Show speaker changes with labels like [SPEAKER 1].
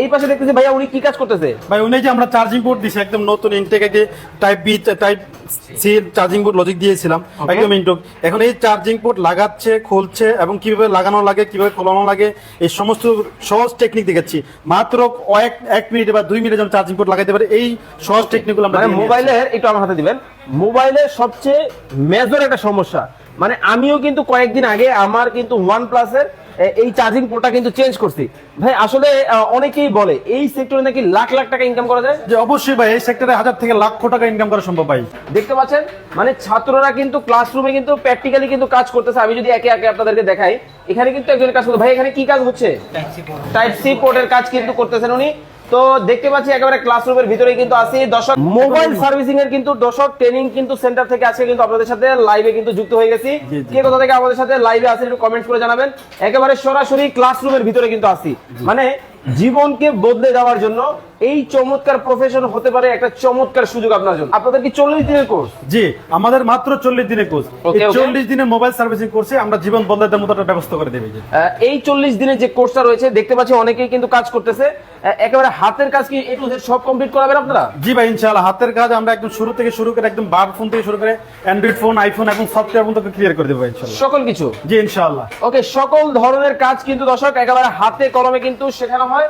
[SPEAKER 1] এই পাশে দেখতেছি ভাইয়া উনি কি কাজ করতেছে?
[SPEAKER 2] ভাই উনি যে আমরা চার্জিং পোর্ট দিছি একদম নতুন ইনটেক আগে type B type C charging port logic দিয়েছিলাম একদম ইনটেক। এখন এই চার্জিং পোর্ট লাগাচ্ছে, খুলছে এবং কিভাবে লাগানো লাগে, কিভাবে খোলানো লাগে, এই সমস্ত সহজ টেকনিক দেখাচ্ছি। মাত্র এক মিনিটে বা 2 মিনিটে যেন চার্জিং পোর্ট লাগাইতে পারে, এই সহজ টেকনিকগুলো আমরা
[SPEAKER 1] মোবাইলের একটু আমার হাতে দিবেন। মোবাইলের সবচেয়ে মেজর একটা সমস্যা, মানে আমিও কিন্তু কয়েকদিন আগে আমার কিন্তু OnePlus এর এই চার্জিং পোর্টটা কিন্তু চেঞ্জ করছি। ভাই আসলে অনেকেই বলে এই সেক্টরে নাকি লাখ লাখ টাকা ইনকাম করা যায়।
[SPEAKER 2] যে অবশ্যই ভাই এই সেক্টরে 1000 থেকে লাখ টাকা ইনকাম করা সম্ভব ভাই।
[SPEAKER 1] দেখতে পাচ্ছেন মানে ছাত্ররা কিন্তু ক্লাসরুমে কিন্তু প্র্যাকটিক্যালি কিন্তু কাজ করতেছে। আমি যদি একে একে আপনাদেরকে দেখাই, এখানে কিন্তু একজন কাজ করতে। ভাই এখানে কি কাজ হচ্ছে? টাইপ সি পোর্টের কাজ কিন্তু করতেছেন উনি। তো দেখতে পাচ্ছি একেবারে ক্লাসরুমের ভিতরে কিন্তু আছে দর্শক মোবাইল সার্ভিসিং এর কিন্তু দর্শক ট্রেনিং কিন্তু সেন্টার থেকে আজকে কিন্তু আপনাদের সাথে লাইভে কিন্তু যুক্ত হয়ে গেছি। কে কোথা থেকে আমাদের সাথে লাইভে আছেন একটু কমেন্ট করে জানাবেন। একেবারে সরাসরি ক্লাসরুমের ভিতরে কিন্তু আছি, মানে জীবনকে বদলে দেওয়ার জন্য এই চমৎকার প্রফেশন হতে পারে একটা চমৎকার সুযোগ আপনার জন্য। আপনাদের কি 40 দিনের কোর্স?
[SPEAKER 2] জি, আমাদের মাত্র 40 দিনের কোর্স। এই 40 দিনের মোবাইল সার্ভিসিং কোর্সে আমরা জীবন বদলে দেওয়ার মতো একটা ব্যবস্থা করে দেব।
[SPEAKER 1] এই 40 দিনের যে কোর্সটা রয়েছে দেখতে পাচ্ছি অনেকেই কিন্তু কাজ করতেছে। একেবারে হাতের কাজ কি একটু সব কমপ্লিট করাবেন আপনারা?
[SPEAKER 2] জি ভাই ইনশাআল্লাহ হাতের কাজ আমরা একদম শুরু থেকে শুরু করে একদম বার ফোন থেকে শুরু করে অ্যান্ড্রয়েড ফোন, আইফোন এবং সফটওয়্যার পর্যন্ত ক্লিয়ার করে দেব ইনশাআল্লাহ।
[SPEAKER 1] সকল কিছু?
[SPEAKER 2] জি ইনশাআল্লাহ।
[SPEAKER 1] ওকে, সকল ধরনের কাজ কিন্তু দর্শক একেবারে হাতে কলমে কিন্তু শেখানো হয়।